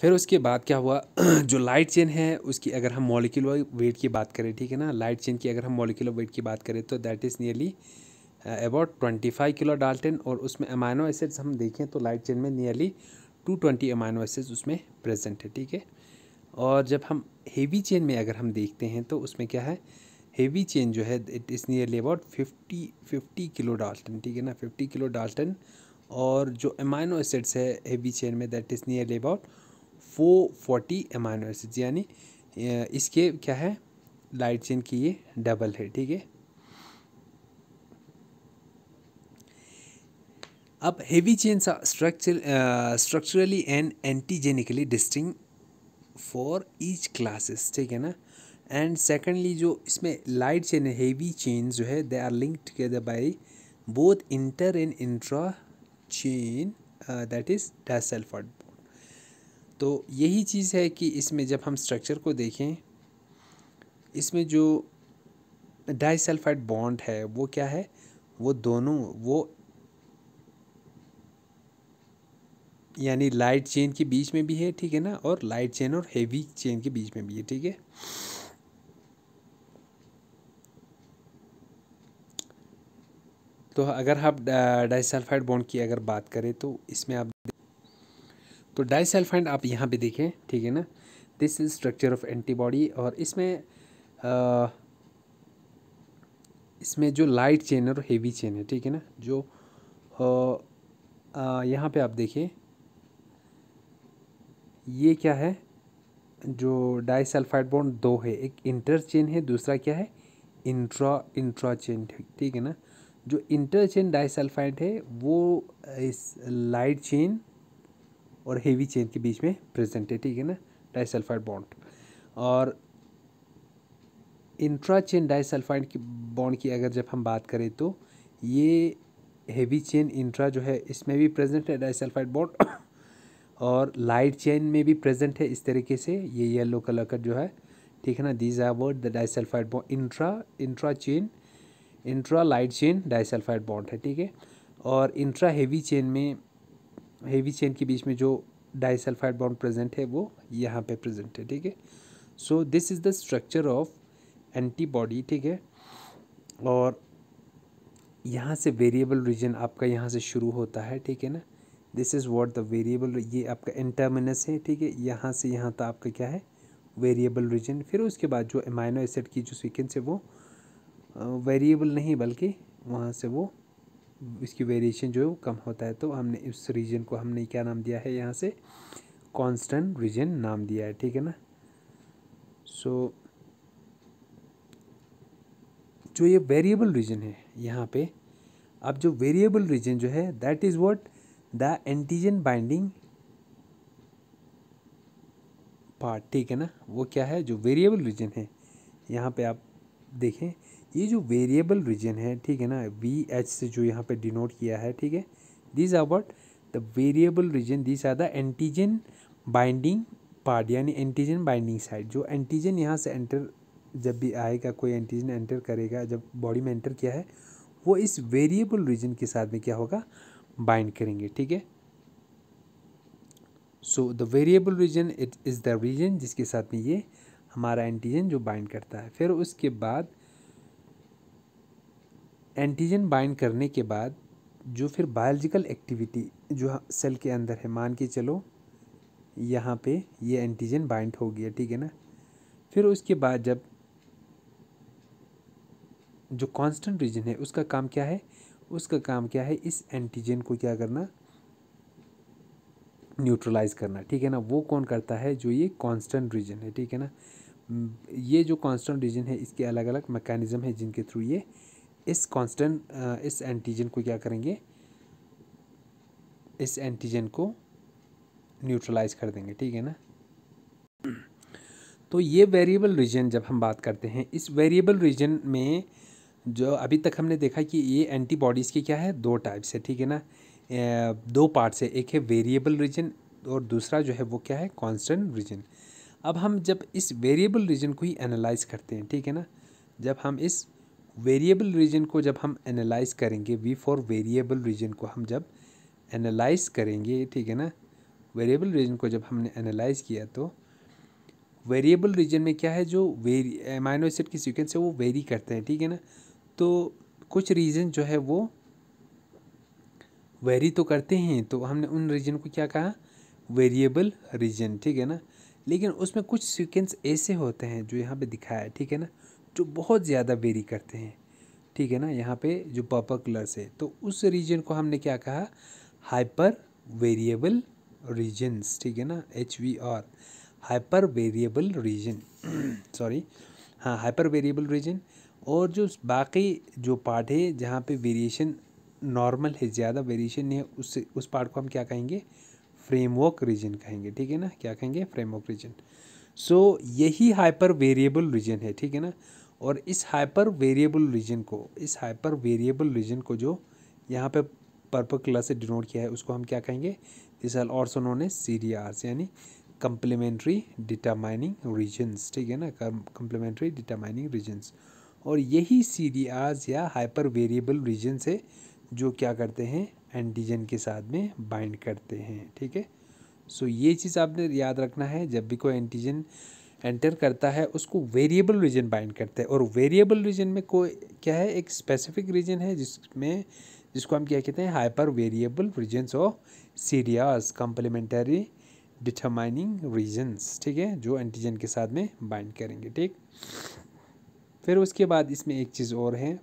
फिर उसके बाद क्या हुआ जो लाइट चेन है उसकी अगर हम मॉलिक्यूलर वेट की बात करें, ठीक है ना, लाइट चेन की अगर हम मॉलिक्यूलर वेट की बात करें तो that is nearly about 25 kilo Dalton, और उसमें अमाइनो एसिड्स हम देखें तो लाइट चेन में नियरली 220 अमाइनो एसिड्स उसमें प्रेजेंट है, ठीक है। और जब हम हेवी चेन में अगर हम देखते हैं तो उसमें क्या है, हेवी चेन जो है it is nearly about 50 kilo Dalton, ठीक है ना, 50 किलो डाल्टन। और जो अमाइनो एसिड्स है हेवी चेन में that is nearly about 440 amino acids, यानी इसके क्या है, लाइट चेन की ये डबल है, ठीक है। अब heavy chains are structurally and antigenically distinct for each classes, ठीक है ना। एंड सेकेंडली जो इसमें लाइट चेन है, हेवी चेन जो है they are linked together by both inter and intra chain that is disulphide bond. तो यही चीज़ है कि इसमें जब हम स्ट्रक्चर को देखें, इसमें जो डाइसल्फाइड बॉन्ड है वो क्या है, वो दोनों वो यानी लाइट चेन के बीच में भी है, ठीक है ना, और लाइट चेन और हेवी चेन के बीच में भी है, ठीक है। तो अगर आप डाइसल्फाइड बॉन्ड की अगर बात करें तो इसमें आप तो डाइसल्फाइड आप यहाँ पे देखें, ठीक है ना, this is structure of antibody. और इसमें जो लाइट चेन और हेवी चेन है, ठीक है ना, जो यहाँ पे आप देखिए ये क्या है, जो डाइसल्फाइड बॉन्ड दो है, एक इंटर चेन है, दूसरा क्या है, इंट्रा चेन, ठीक है ना। जो इंटर चेन डाइसल्फाइड है वो इस लाइट चेन और हेवी चेन के बीच में प्रेजेंट है, ठीक है ना, डाइसल्फाइड बॉन्ड। और इंट्रा चेन डाइसल्फाइड की बॉन्ड की अगर जब हम बात करें तो ये हेवी चेन इंट्रा जो है इसमें भी प्रेजेंट है डाइसल्फाइड बॉन्ड और लाइट चेन में भी प्रेजेंट है इस तरीके से, ये येलो कलर का जो है, ठीक है ना, these are word the disulphide bond intra chain, intra light chain disulphide bond है, ठीक है। और इंट्रा हेवी चेन में, हेवी चेन के बीच में जो डाइसल्फाइड बॉन्ड प्रेजेंट है वो यहाँ पे प्रेजेंट है, ठीक है। So this is the structure of antibody, ठीक है। और यहाँ से वेरिएबल रीजन आपका यहाँ से शुरू होता है, ठीक है ना, this is what the variable, ये आपका इंटरमिनस है, ठीक है, यहाँ से यहाँ तक आपका क्या है, वेरिएबल रीजन। फिर उसके बाद जो अमाइनो एसिड की जो सीक्वेंस है वो वेरिएबल नहीं बल्कि वहाँ से वो इसकी वेरिएशन जो है वो कम होता है, तो हमने इस रीजन को हमने क्या नाम दिया है, यहाँ से कांस्टेंट रीजन नाम दिया है, ठीक है ना। सो जो ये वेरिएबल रीजन है यहाँ पे, अब जो वेरिएबल रीजन जो है that is what the antigen binding part, ठीक है ना, वो क्या है, जो वेरिएबल रीजन है यहाँ पे आप देखें, ये जो वेरिएबल रीजन है, ठीक है ना, VH से जो यहाँ पे डिनोट किया है, ठीक है, these are what the variable region, these are the antigen binding part, यानी एंटीजन बाइंडिंग साइट। जो एंटीजन यहाँ से एंटर जब भी आएगा, कोई एंटीजन एंटर करेगा, जब बॉडी में एंटर किया है, वो इस वेरिएबल रीजन के साथ में क्या होगा, बाइंड करेंगे, ठीक है। So the variable region it is the region जिसके साथ में ये हमारा एंटीजन जो बाइंड करता है। फिर उसके बाद एंटीजन बाइंड करने के बाद जो फिर बायोलॉजिकल एक्टिविटी जो सेल के अंदर है, मान के चलो यहाँ पे ये एंटीजन बाइंड हो गया, ठीक है ना। फिर उसके बाद जब जो कांस्टेंट रीजन है उसका काम क्या है, उसका काम क्या है, इस एंटीजन को क्या करना, न्यूट्रलाइज करना, ठीक है ना। वो कौन करता है, जो ये कांस्टेंट रीजन है, ठीक है ना। ये जो कांस्टेंट रीजन है इसके अलग अलग मैकेनिज्म है जिनके थ्रू ये इस एंटीजन को क्या करेंगे, इस एंटीजन को न्यूट्रलाइज कर देंगे, ठीक है ना। तो ये वेरिएबल रीजन जब हम बात करते हैं, इस वेरिएबल रीजन में जो अभी तक हमने देखा कि ये एंटीबॉडीज़ की क्या है, दो टाइप्स है, ठीक है ना, दो पार्ट्स है, एक है वेरिएबल रीजन और दूसरा जो है वो क्या है, कांस्टेंट रीजन। अब हम जब इस वेरिएबल रीजन को ही एनालाइज करते हैं, ठीक है ना, जब हम इस वेरिएबल रीजन को जब हम एनालाइज करेंगे, वी फॉर वेरिएबल रीजन को हम जब एनालाइज करेंगे, ठीक है ना, वेरिएबल रीजन को जब हमने एनालाइज किया तो वेरिएबल रीजन में क्या है, जो अमाइनो एसिड की सीक्वेंस है वो वेरी करते हैं, ठीक है ना। तो कुछ रीजन जो है वो वेरी तो करते हैं, तो हमने उन रीजन को क्या कहा, वेरिएबल रीजन, ठीक है ना। लेकिन उसमें कुछ सीक्वेंस ऐसे होते हैं जो यहाँ पे दिखाया है, ठीक है ना, जो बहुत ज़्यादा वेरी करते हैं, ठीक है ना। यहाँ पे जो पर्पल कलर से, तो उस रीजन को हमने क्या कहा, हाइपर वेरिएबल रीजन्स, ठीक है ना, HVR, hyper variable region sorry, हाँ, हाइपर वेरिएबल रीजन। और जो बाकी जो पार्ट है जहाँ पे वेरिएशन नॉर्मल है, ज़्यादा वेरिएशन नहीं है, उस पार्ट को हम क्या कहेंगे, फ्रेमवर्क रीजन कहेंगे, ठीक है ना, क्या कहेंगे, फ्रेमवर्क रीजन। सो यही हाइपर वेरिएबल रीजन है, ठीक है ना। और इस हाइपर वेरिएबल रीजन को जो यहाँ पे पर्पल कलर से डिनोट किया है उसको हम क्या कहेंगे, this are also known as CDRs, यानी कंप्लीमेंट्री डिटरमाइनिंग रीजन्स, ठीक है ना, कंप्लीमेंट्री डिटरमाइनिंग रीजन्स। और यही CDRs या हाइपर वेरिएबल रीजन्स है जो क्या करते हैं, एंटीजन के साथ में बाइंड करते हैं, ठीक है। सो ये चीज़ आपने याद रखना है, जब भी कोई एंटीजन एंटर करता है उसको वेरिएबल रीजन बाइंड करता है। और वेरिएबल रीजन में कोई क्या है, एक स्पेसिफिक रीजन है जिसको हम क्या कहते हैं, hyper variable regions of CDRs, complementary determining regions, ठीक है, जो एंटीजन के साथ में बाइंड करेंगे, ठीक। फिर उसके बाद इसमें एक चीज़ और है,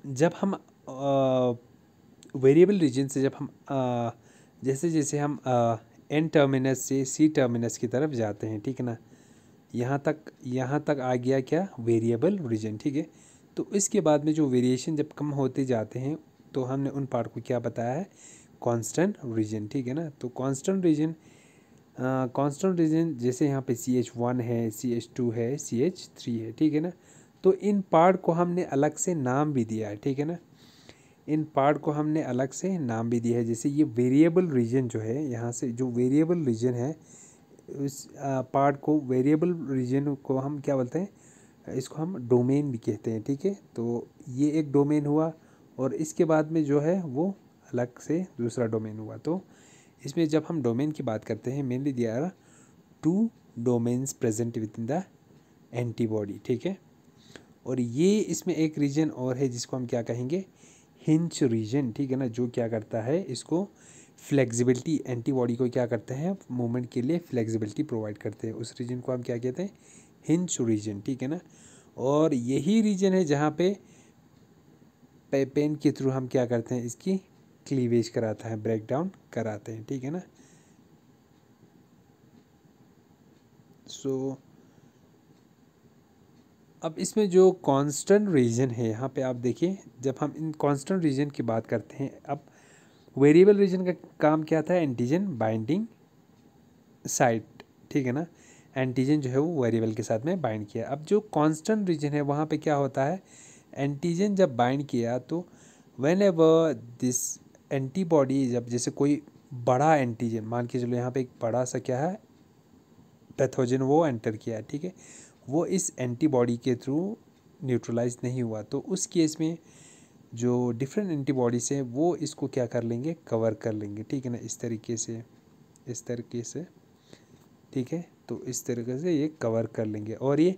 जब हम वेरिएबल रीजन से जब हम जैसे जैसे हम N टर्मिनस से C टर्मिनस की तरफ जाते हैं, ठीक है ना, यहाँ तक आ गया क्या, वेरिएबल रीजन, ठीक है। तो इसके बाद में जो वेरिएशन जब कम होते जाते हैं तो हमने उन पार्ट को क्या बताया है, कांस्टेंट रीजन, ठीक है ना। तो कांस्टेंट रीजन जैसे यहाँ पे CH1 है, CH2 है, CH3 है, ठीक है ना। तो इन पार्ट को हमने अलग से नाम भी दिया है, ठीक है ना, इन पार्ट को हमने अलग से नाम भी दिया है। जैसे ये वेरिएबल रीजन जो है, यहाँ से जो वेरिएबल रीजन है उस पार्ट को, वेरिएबल रीजन को हम क्या बोलते हैं, इसको हम डोमेन भी कहते हैं, ठीक है। तो ये एक डोमेन हुआ और इसके बाद में जो है वो अलग से दूसरा डोमेन हुआ। तो इसमें जब हम डोमेन की बात करते हैं, मेनली दिया है 2 domains present with in the antibody, ठीक है। और ये इसमें एक रीजन और है जिसको हम क्या कहेंगे, हिंज रीजन, ठीक है ना, जो क्या करता है, इसको फ्लेक्सिबिलिटी, एंटीबॉडी को क्या करते हैं, मूवमेंट के लिए फ्लेक्सिबिलिटी प्रोवाइड करते हैं। उस रीजन को हम क्या कहते हैं, हिंज रीजन, ठीक है ना। और यही रीजन है जहाँ पे पेन के थ्रू हम क्या करते हैं, इसकी क्लीवेज कराता है, ब्रेक डाउन कराते हैं, ठीक है ना। सो अब इसमें जो कांस्टेंट रीजन है, यहाँ पे आप देखिए, जब हम इन कांस्टेंट रीजन की बात करते हैं, अब वेरिएबल रीजन का काम क्या था, एंटीजन बाइंडिंग साइट, ठीक है ना, एंटीजन जो है वो वेरिएबल के साथ में बाइंड किया। अब जो कांस्टेंट रीजन है वहाँ पे क्या होता है, एंटीजन जब बाइंड किया तो व्हेन एवर दिस एंटीबॉडी, जब जैसे कोई बड़ा एंटीजन, मान के चलो यहाँ पे एक बड़ा सा क्या है, पैथोजन वो एंटर किया है, ठीक है, वो इस एंटीबॉडी के थ्रू न्यूट्रलाइज नहीं हुआ, तो उस केस में जो डिफरेंट एंटीबॉडीज हैं वो इसको क्या कर लेंगे, कवर कर लेंगे, ठीक है ना, इस तरीके से, ठीक है। तो इस तरीके से ये कवर कर लेंगे और ये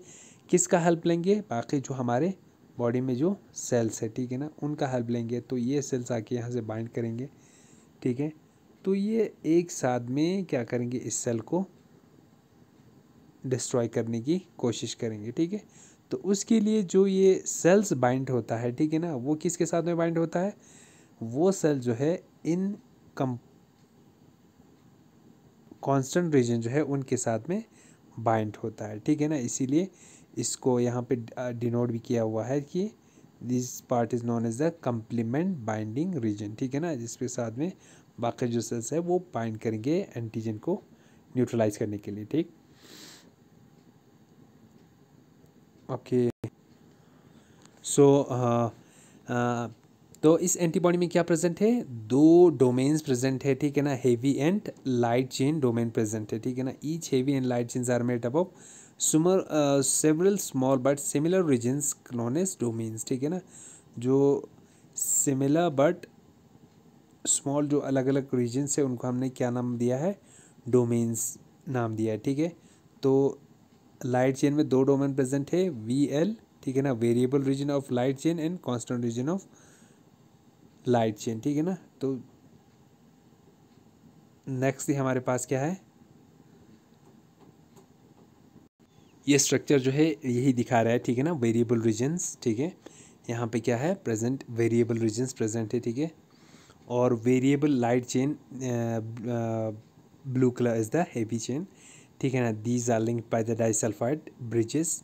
किसका हेल्प लेंगे, बाकी जो हमारे बॉडी में जो सेल्स है, ठीक है ना, उनका हेल्प लेंगे। तो ये सेल्स आके यहाँ से बाइंड करेंगे, ठीक है। तो ये एक साथ में क्या करेंगे, इस सेल को डिस्ट्रॉय करने की कोशिश करेंगे, ठीक है। तो उसके लिए जो ये सेल्स बाइंड होता है, ठीक है ना, वो किसके साथ में बाइंड होता है, वो सेल जो है इन कांस्टेंट रीजन जो है उनके साथ में बाइंड होता है, ठीक है ना। इसीलिए इसको यहाँ पे डिनोट भी किया हुआ है कि this part is known as the complement binding region, ठीक है ना, जिसके साथ में बाकी जो सेल्स है वो बाइंड करेंगे एंटीजन को न्यूट्रलाइज करने के लिए, ठीक। ओके, सो तो इस एंटीबॉडी में क्या प्रेजेंट है, 2 डोमेन्स प्रेजेंट है, ठीक है ना, heavy and light chain domain present है, ठीक है ना। Each heavy and light chains are made up of several small but similar regions known as domains, ठीक है ना। जो सिमिलर बट स्मॉल जो अलग अलग रीजन्स है उनको हमने क्या नाम दिया है, डोमेन्स नाम दिया है, ठीक है। तो लाइट चेन में 2 डोमेन प्रेजेंट है, VL, ठीक है ना, variable region of light chain and constant region of light chain, ठीक है ना। तो नेक्स्ट हमारे पास क्या है, ये स्ट्रक्चर जो है यही दिखा रहा है, ठीक है ना, वेरिएबल रीजन्स, ठीक है। यहाँ पे क्या है, प्रेजेंट वेरिएबल रीजन्स प्रेजेंट है, ठीक है। और variable light chain blue colour is the heavy chain, ठीक है ना। These are linked by the disulphide bridges.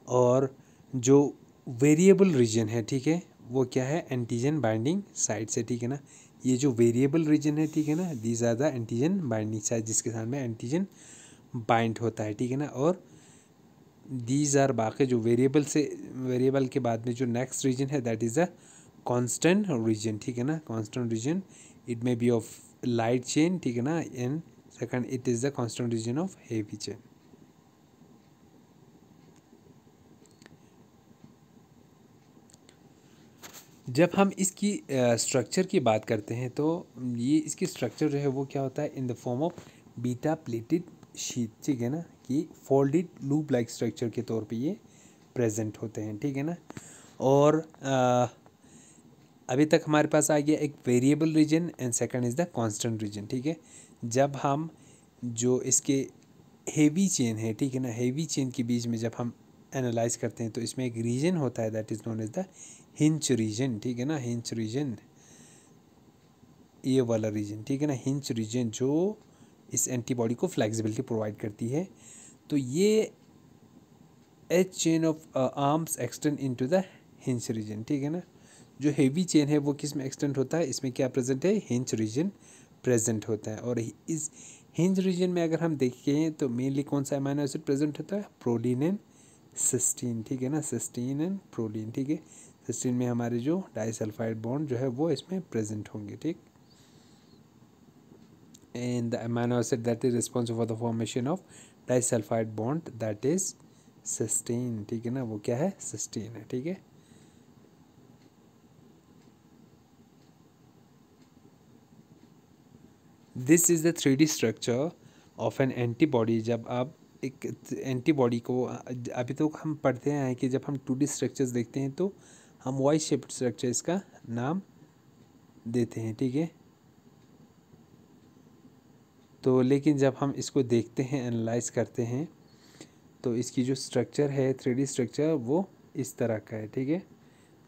और जो वेरिएबल रीजन है, ठीक है, वो क्या है, एंटीजन बाइंडिंग साइट से, ठीक है ना। ये जो वेरिएबल रीजन है, ठीक है ना, these are the antigen binding site, जिसके साथ में एंटीजन बाइंड होता है, ठीक है ना। और दीज आर बाकी जो वेरिएबल के बाद में जो नेक्स्ट रीजन है that is a constant region, ठीक है ना। Constant region it may be of light chain, ठीक है ना, and second it is the constant region of heavy chain. जब हम इसकी स्ट्रक्चर की बात करते हैं तो ये इसकी स्ट्रक्चर जो है वो क्या होता है, in the form of beta pleated sheet, ठीक है ना, कि फोल्डेड लूप लाइक स्ट्रक्चर के तौर पे ये प्रेजेंट होते हैं, ठीक है ना। और अभी तक हमारे पास आ गया एक variable region and second is the constant region, ठीक है। जब हम जो इसके हेवी चेन है, ठीक है ना, हेवी चेन के बीच में जब हम एनालाइज करते हैं तो इसमें एक रीजन होता है that is known as the hinge region, ठीक है ना। हिंच रीजन, ये वाला रीजन, ठीक है ना, हिंच रीजन जो इस एंटीबॉडी को फ्लेक्सिबिलिटी प्रोवाइड करती है। तो ये H chain of arms extend into the hinge region, ठीक है ना। जो हेवी चेन है वो किस में एक्सटेंड होता है, इसमें क्या प्रेजेंट है, हिंच रीजन प्रेजेंट होता है। और इस हिंच रीजन में अगर हम देखें तो मेनली कौन सा अमीनो एसिड प्रेजेंट होता है, प्रोलीन एंड सिस्टीन, ठीक है ना, सिस्टीन एंड प्रोलीन, ठीक है। सिस्टीन में हमारे जो डाइसल्फाइड बॉन्ड जो है वो इसमें प्रेजेंट होंगे, ठीक। And the amino acid that is responsible for the formation of disulphide bond that is cysteine, ठीक है ना, वो क्या है, सिस्टीन है, ठीक है। This is the 3D structure of N antibody. जब आप एक एंटीबॉडी को, अभी तो हम पढ़ते हैं कि जब हम 2D स्ट्रक्चर्स देखते हैं तो हम वाई शेप्ड स्ट्रक्चर इसका नाम देते हैं, ठीक है। तो लेकिन जब हम इसको देखते हैं, एनालाइज करते हैं, तो इसकी जो स्ट्रक्चर है 3D स्ट्रक्चर वो इस तरह का है, ठीक है,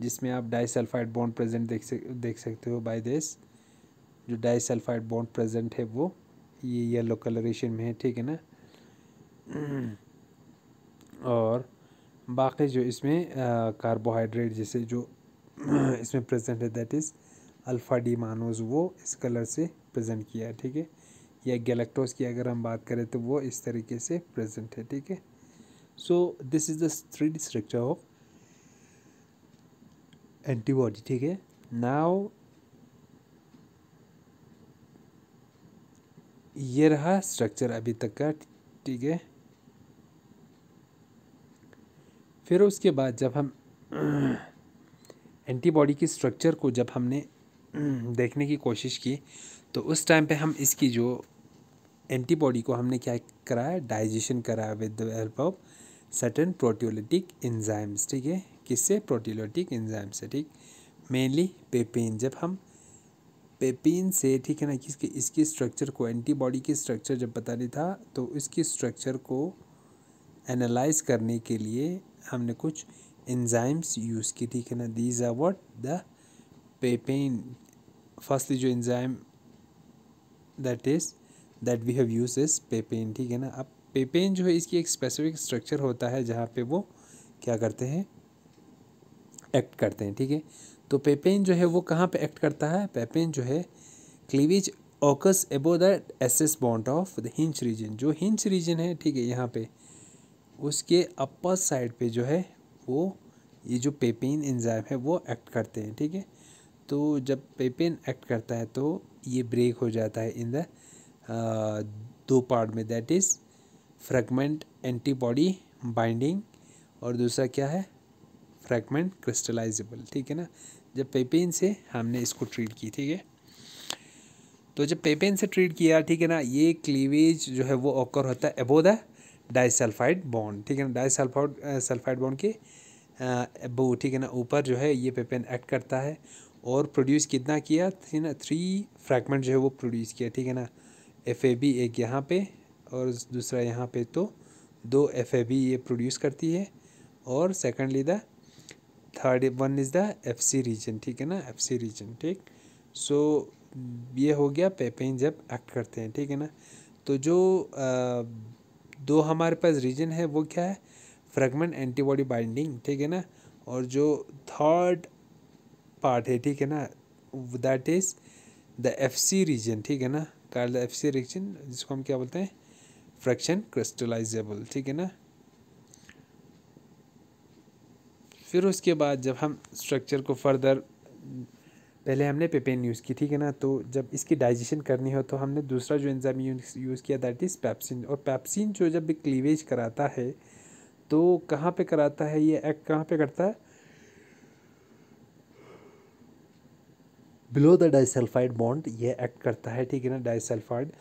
जिसमें आप डाइसल्फाइड बॉन्ड प्रेजेंट देख सकते हो बाय दिस। जो डाइसल्फाइड बॉन्ड प्रेजेंट है वो ये येलो कलरेशन में है, ठीक है ना। और बाकी जो इसमें कार्बोहाइड्रेट जैसे जो इसमें प्रेजेंट है दैट इज़ अल्फ़ा डी मानोज, वो इस कलर से प्रेजेंट किया है, ठीक है। या गैलेक्टोज की अगर हम बात करें तो वो इस तरीके से प्रेजेंट है, ठीक है। So this is the 3D structure of antibody, ठीक है। नाउ ये रहा स्ट्रक्चर अभी तक का, ठीक है। फिर उसके बाद जब हम एंटीबॉडी की स्ट्रक्चर को जब हमने देखने की कोशिश की तो उस टाइम पे हम इसकी जो एंटीबॉडी को हमने क्या कराया, डाइजेशन कराया with the help of certain proteolytic enzymes, ठीक है। किससे, प्रोटियोलिटिक एंजाइम से, ठीक। मेनली पेपेन। जब हम पेपिन से, ठीक है ना, इसकी स्ट्रक्चर को, एंटीबॉडी की स्ट्रक्चर जब पता नहीं था तो इसकी स्ट्रक्चर को एनालाइज करने के लिए हमने कुछ एंजाइम्स यूज़ की, ठीक है ना। These are what, the papain. Firstly जो enzyme that we have use is papain, ठीक है ना। अब पेपेन जो है इसकी एक स्पेसिफिक स्ट्रक्चर होता है जहाँ पे वो क्या करते हैं, एक्ट करते हैं, ठीक है। तो पेपेन जो है वो कहाँ पे एक्ट करता है, पेपेन जो है cleavage occurs above the SS bond of the hinge region. जो हिंच रीजन है, ठीक है, यहाँ पे उसके अपर साइड पे जो है वो ये जो पेपेन एंजाइम है वो एक्ट करते हैं, ठीक है। तो जब पेपेन एक्ट करता है तो ये ब्रेक हो जाता है इन द 2 पार्ट में, that is fragment antibody binding और दूसरा क्या है, फ्रैगमेंट क्रिस्टलाइजेबल, ठीक है ना। जब पेपेन से हमने इसको ट्रीट की, ठीक है। तो जब पेपेन से ट्रीट किया, ठीक है ना, ये क्लीवेज जो है वो ऑकर होता है अबो द डाइसल्फाइड बॉन्ड, ठीक है ना, सल्फाइड बॉन्ड के अबो, ठीक है ना, ऊपर जो है ये पेपेन एक्ट करता है और प्रोड्यूस कितना किया, ठीक ना, 3 फ्रैगमेंट जो है वो प्रोड्यूस किया, ठीक है ना, FAB एक यहाँ पे और दूसरा यहाँ पे, तो 2 FAB ये प्रोड्यूस करती है और secondly the third one is the FC region, ठीक है ना, FC रीजन, ठीक। सो ये हो गया पेपेन जब एक्ट करते हैं, ठीक है ना। तो जो 2 हमारे पास रीजन है वो क्या है, फ्रैगमेंट एंटीबॉडी बाइंडिंग, ठीक है ना, और जो थर्ड पार्ट है, ठीक है ना, that is the FC region, ठीक है ना, कॉल्ड द FC रीजन, जिसको हम क्या बोलते हैं, फ्रैक्शन क्रिस्टलाइजेबल, ठीक है ना। फिर उसके बाद जब हम स्ट्रक्चर को फर्दर, पहले हमने पेपेन यूज़ की, ठीक है ना, तो जब इसकी डाइजेशन करनी हो तो हमने दूसरा जो एंजाइम यूज़ किया दैट इज़ पेप्सिन। और पेप्सिन जो जब भी क्लीवेज कराता है तो कहाँ पे कराता है, ये एक्ट कहाँ पे करता है, बिलो द डाइसल्फाइड बॉन्ड ये एक्ट करता है, ठीक है ना, डाइसल्फाइड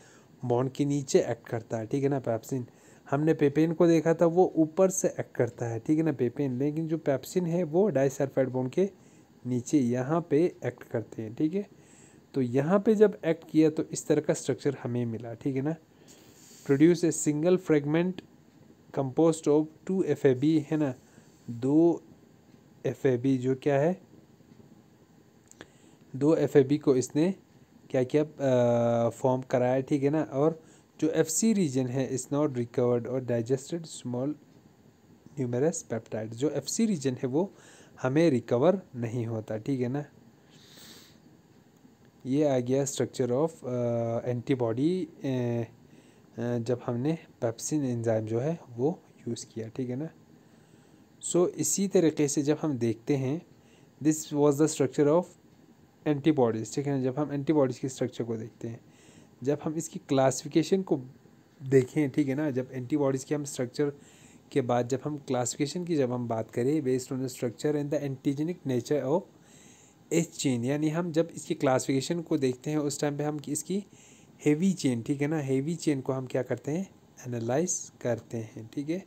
बॉन्ड के नीचे एक्ट करता है, ठीक है ना, पेप्सिन। हमने पेपेन को देखा था वो ऊपर से एक्ट करता है, ठीक है ना, पेपेन, लेकिन जो पेप्सिन है वो डाइसल्फाइड बॉन्ड के नीचे यहाँ पे एक्ट करते हैं, ठीक है। तो यहाँ पे जब एक्ट किया तो इस तरह का स्ट्रक्चर हमें मिला, ठीक है ना, produce a single fragment compost of 2 FAB, है ना, 2 FAB जो क्या है, 2 FAB को इसने क्या किया, फॉर्म कराया, ठीक है ना। और जो FC रीजन है इज नॉट रिकवर्ड और डाइजेस्टेड स्मॉल न्यूमरस पेप्टाइड, जो FC रीजन है वो हमें रिकवर नहीं होता, ठीक है ना। ये आ गया स्ट्रक्चर ऑफ एंटीबॉडी जब हमने पेप्सिन एंजाइम जो है वो यूज़ किया, ठीक है ना। सो इसी तरीके से जब हम देखते हैं, this was the structure of antibodies, ठीक है ना। जब हम एंटीबॉडीज़ की स्ट्रक्चर को देखते हैं, जब हम इसकी क्लासिफिकेशन को देखें, ठीक है ना, जब एंटीबॉडीज़ की हम स्ट्रक्चर के बाद जब हम क्लासिफिकेशन की जब हम बात करें, based on the structure and the antigenic nature of H chain, यानी हम जब इसकी क्लासिफिकेशन को देखते हैं उस टाइम पे हम इसकी हेवी चेन, ठीक है ना, हेवी चेन को हम क्या करते हैं, एनालाइज करते हैं, ठीक है।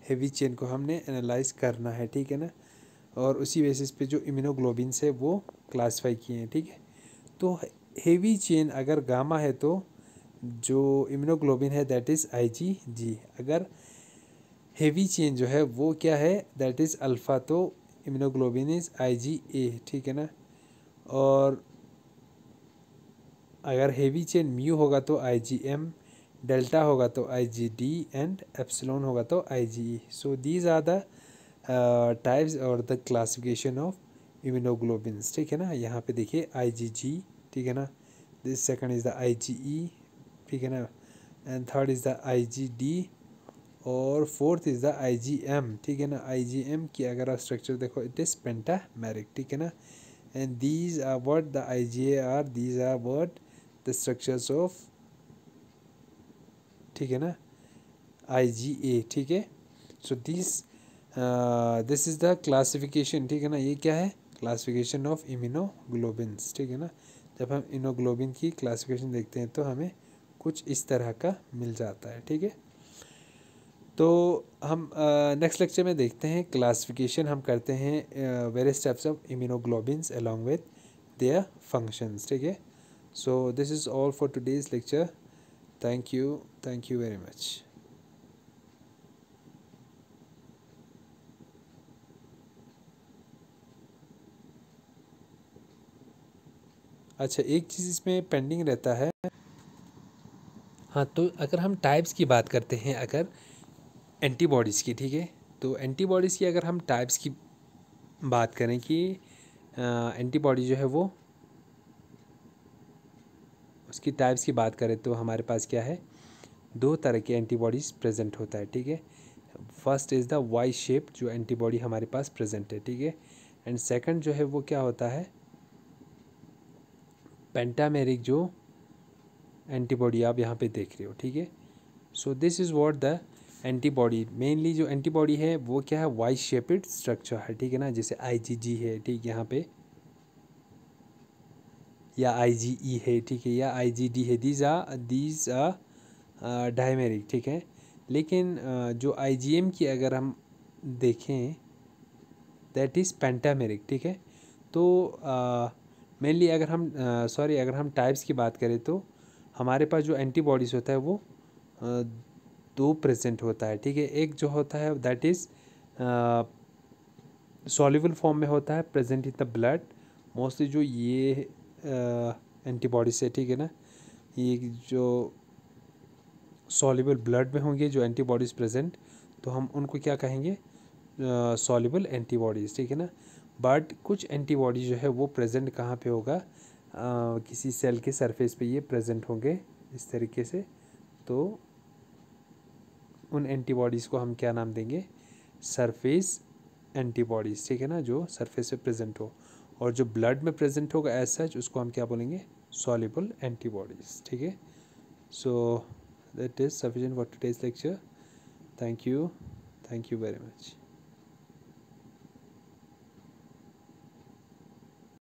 हेवी चेन को हमने एनालाइज करना है, ठीक है ना, और उसी बेसिस पे जो इम्यूनोग्लोबिन है वो क्लासीफाई किए हैं, ठीक है। तो हेवी चेन अगर गामा है तो जो इम्यूनोग्लोबिन है दैट इज़ IgG। अगर हेवी चेन जो है वो क्या है, दैट इज़ अल्फ़ा, तो इम्यूनोग्लोबिन इज़ IgA, ठीक है ना। और अगर हेवी चेन म्यू होगा तो IgM, डेल्टा होगा तो IgD एंड एप्सिलॉन होगा तो IgE। So these are the types और द क्लासिफिकेशन ऑफ इम्यूनोग्लोबिन्स, ठीक है ना। यहाँ पे देखिए IgG, ठीक है ना, this second is the IgE, ठीक है ना, and third is the IgD और फोर्थ इज़ द IgM, ठीक है ना। IgM की अगर आप स्ट्रक्चर देखो इट इज़ पेंटामेरिक, ठीक है ना, and these are what the IgA are, these are what the structures of, ठीक है ना, IgA, ठीक है। So this is the classification, ठीक है ना, ये क्या है, क्लासिफिकेशन ऑफ इम्यूनोग्लोबिन्स, ठीक है ना। जब हम इम्यूनोग्लोबिन की क्लासिफिकेशन देखते हैं तो हमें कुछ इस तरह का मिल जाता है, ठीक है। तो हम नेक्स्ट लेक्चर में देखते हैं क्लासिफिकेशन हम करते हैं various types of immunoglobins along with their functions, ठीक है। So this is all for today's lecture. Thank you very much. अच्छा, एक चीज़ इसमें पेंडिंग रहता है, हाँ, तो अगर हम टाइप्स की बात करते हैं, अगर एंटीबॉडीज़ की, ठीक है, तो एंटीबॉडीज़ की अगर हम टाइप्स की बात करें कि एंटीबॉडी जो है वो उसकी टाइप्स की बात करें तो हमारे पास क्या है, 2 तरह के एंटीबॉडीज़ प्रेजेंट होता है, ठीक है। First is the Y shape जो एंटीबॉडी हमारे पास प्रेजेंट है, ठीक है, एंड सेकंड जो है वो क्या होता है, पेंटामेरिक जो एंटीबॉडी आप यहाँ पे देख रहे हो, ठीक है। So this is what the antibody, mainly जो एंटीबॉडी है वो क्या है, वाई शेपेड स्ट्रक्चर है, ठीक है ना, जैसे IgG है, ठीक, यहाँ पे या IgE है, ठीक है, या IgD है, दीज आर डायमेरिक, ठीक है। लेकिन जो IgM की अगर हम देखें दैट इज़ पेंटामेरिक, ठीक है। तो मेनली अगर हम अगर हम टाइप्स की बात करें तो हमारे पास जो एंटीबॉडीज़ होता है वो दो प्रेजेंट होता है, ठीक है। एक जो होता है दैट इज़ सॉल्युबल फॉर्म में होता है, present in the blood mostly, जो ये एंटीबॉडीज है, ठीक है ना, ये जो सॉल्युबल ब्लड में होंगे जो एंटीबॉडीज़ प्रेजेंट, तो हम उनको क्या कहेंगे, सॉल्युबल एंटीबॉडीज़, ठीक है ना। बट कुछ एंटीबॉडी जो है वो प्रेजेंट कहाँ पे होगा, किसी सेल के सरफेस पे ये प्रेजेंट होंगे इस तरीके से। तो उन एंटीबॉडीज़ को हम क्या नाम देंगे, सरफेस एंटीबॉडीज़, ठीक है ना, जो सरफेस पे प्रेजेंट हो। और जो ब्लड में प्रेजेंट होगा एज सच उसको हम क्या बोलेंगे, सॉल्युबल एंटीबॉडीज़, ठीक है। So that is sufficient for today's lecture. Thank you very much.